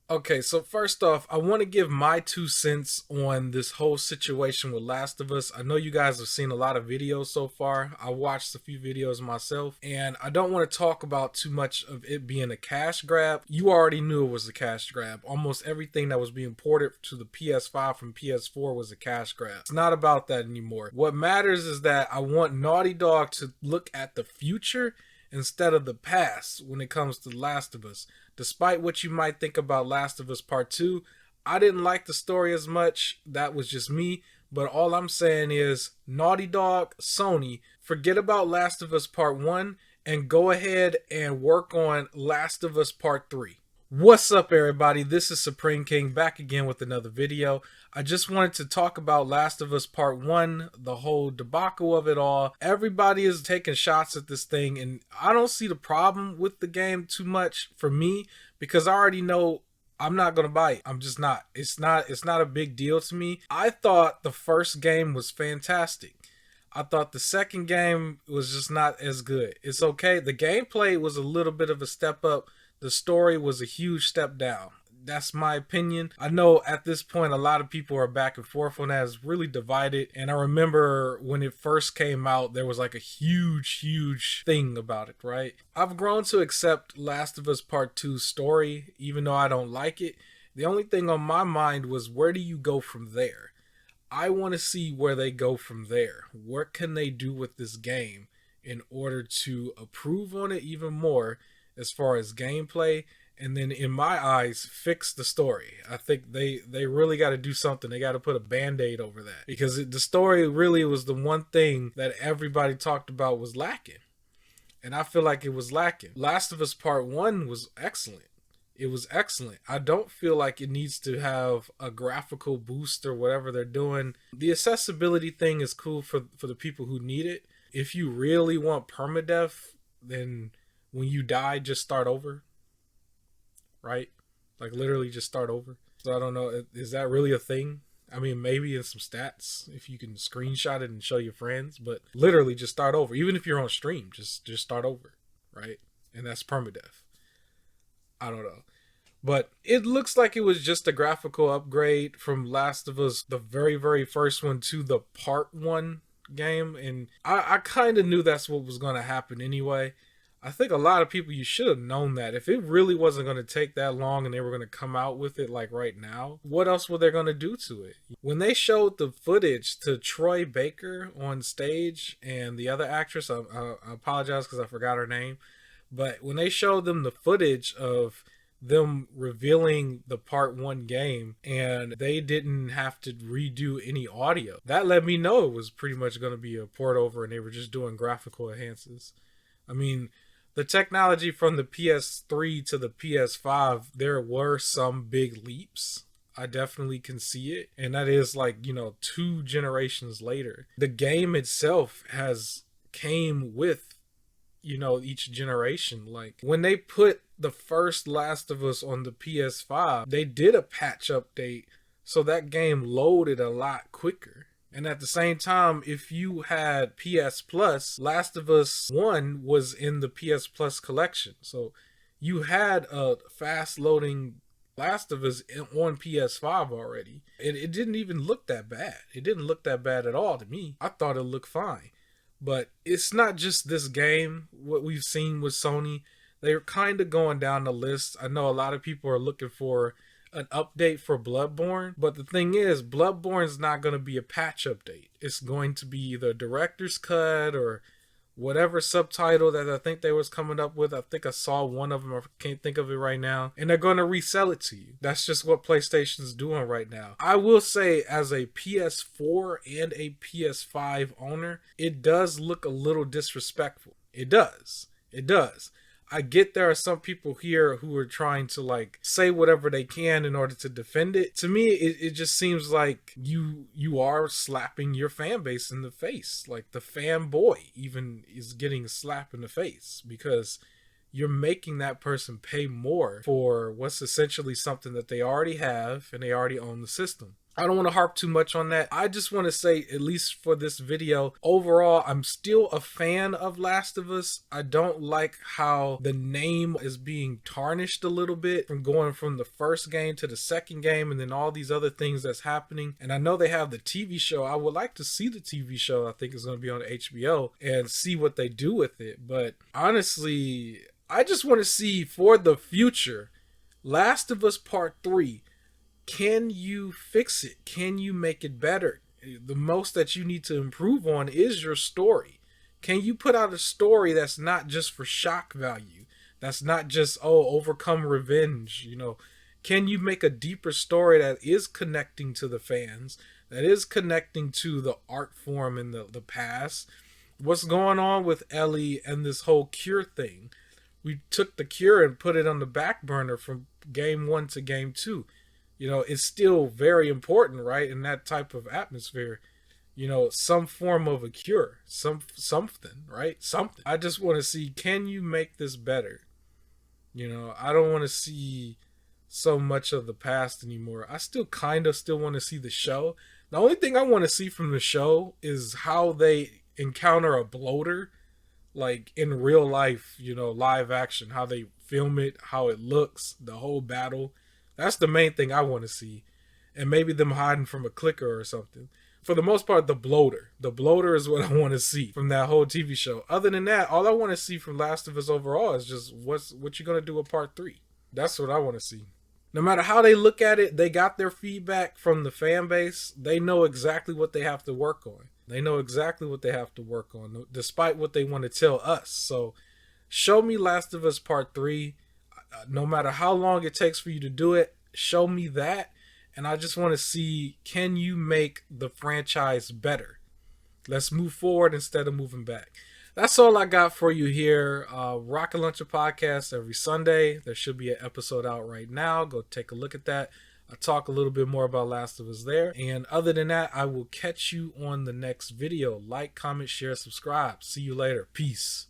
Okay, so first off, I want to give my 2 cents on this whole situation with Last of Us. I know you guys have seen a lot of videos so far. I watched a few videos myself, and I don't want to talk about too much of it being a cash grab. You already knew it was a cash grab. Almost everything that was being ported to the PS5 from PS4 was a cash grab. It's not about that anymore. What matters is that I want Naughty Dog to look at the future instead of the past when it comes to Last of Us. Despite what you might think about Last of Us Part 2, I didn't like the story as much. That was just me. But all I'm saying is, Naughty Dog, Sony, forget about Last of Us Part 1 and go ahead and work on Last of Us Part 3. What's up, everybody? This is Supreme King back again with another video. I just wanted to talk about Last of Us Part 1, the whole debacle of it all. Everybody is taking shots at this thing, and I don't see the problem with the game too much for me because I already know I'm not gonna buy it. I'm just not. It's not a big deal to me. I thought the first game was fantastic. I thought the second game was just not as good. It's okay. The gameplay was a little bit of a step up. The story was a huge step down. That's my opinion. I know at this point a lot of people are back and forth on that. It's really divided. And I remember when it first came out, there was like a huge thing about it, right? I've grown to accept Last of Us Part 2's story, even though I don't like it. The only thing on my mind was, where do you go from there? I want to see where they go from there. What can they do with this game in order to improve on it even more as far as gameplay, and then in my eyes fix the story. I think they really got to do something. They got to put a band-aid over that, because the story really was the one thing that everybody talked about was lacking, and I feel like it was lacking. Last of Us Part 1 was excellent. It was excellent. I don't feel like it needs to have a graphical boost or whatever they're doing. The accessibility thing is cool for the people who need it. If you really want permadeath, then when you die, just start over, right? Like literally just start over. So I don't know, is that really a thing? I mean, maybe in some stats if you can screenshot it and show your friends, but literally just start over. Even if you're on stream, just start over, right? And that's permadeath. I don't know. But it looks like it was just a graphical upgrade from Last of Us, the very first one, to the Part 1 game. And I kind of knew that's what was going to happen anyway. I think a lot of people, you should have known that. If it really wasn't going to take that long and they were going to come out with it like right now, what else were they going to do to it? When they showed the footage to Troy Baker on stage and the other actress, I apologize because I forgot her name, but when they showed them the footage of them revealing the Part 1 game and they didn't have to redo any audio, that let me know it was pretty much going to be a port over and they were just doing graphical enhances. I mean, the technology from the PS3 to the PS5, there were some big leaps. I definitely can see it. And that is like, 2 generations later. The game itself has came with, each generation. Like when they put the first Last of Us on the PS5, they did a patch update so that game loaded a lot quicker. And at the same time, if you had PS Plus, Last of Us 1 was in the PS Plus collection. So you had a fast loading Last of Us on PS5 already. It didn't even look that bad. It didn't look that bad at all to me. I thought it looked fine. But it's not just this game, what we've seen with Sony. They're kind of going down the list. I know a lot of people are looking for an update for Bloodborne, but the thing is, Bloodborne's not going to be a patch update. It's going to be either director's cut or whatever subtitle that I think they was coming up with. I think I saw one of them. I can't think of it right now. And they're going to resell it to you. That's just what PlayStation's doing right now. I will say, as a PS4 and a PS5 owner, it does look a little disrespectful. It does. It does. I get there are some people here who are trying to like say whatever they can in order to defend it. To me, it just seems like you are slapping your fan base in the face. Like the fanboy even is getting a slap in the face because you're making that person pay more for what's essentially something that they already have and they already own the system. I don't want to harp too much on that. I just want to say, at least for this video, overall, I'm still a fan of Last of Us. I don't like how the name is being tarnished a little bit from going from the first game to the second game and then all these other things that's happening. And I know they have the TV show. I would like to see the TV show. I think it's going to be on HBO and see what they do with it. But honestly, I just want to see for the future, Last of Us Part 3. Can you fix it? Can you make it better? The most that you need to improve on is your story. Can you put out a story that's not just for shock value? That's not just, oh, overcome revenge, Can you make a deeper story that is connecting to the fans, that is connecting to the art form in the past? What's going on with Ellie and this whole cure thing? We took the cure and put it on the back burner from game 1 to game 2. It's still very important, right? In that type of atmosphere, some form of a cure, something, right? Something. I just want to see, can you make this better? I don't want to see so much of the past anymore. I still want to see the show. The only thing I want to see from the show is how they encounter a bloater, like in real life, live action, how they film it, how it looks, the whole battle. That's the main thing I want to see. And maybe them hiding from a clicker or something. For the most part, the bloater. The bloater is what I want to see from that whole TV show. Other than that, all I want to see from Last of Us overall is just what you're going to do with Part 3. That's what I want to see. No matter how they look at it, they got their feedback from the fan base. They know exactly what they have to work on. Despite what they want to tell us. So show me Last of Us Part 3. No matter how long it takes for you to do it, show me that. And I just want to see, can you make the franchise better? Let's move forward instead of moving back. That's all I got for you here. Rocket Launcher Podcast every Sunday. There should be an episode out right now. Go take a look at that. I talk a little bit more about Last of Us there. And other than that, I will catch you on the next video. Like, comment, share, subscribe. See you later. Peace.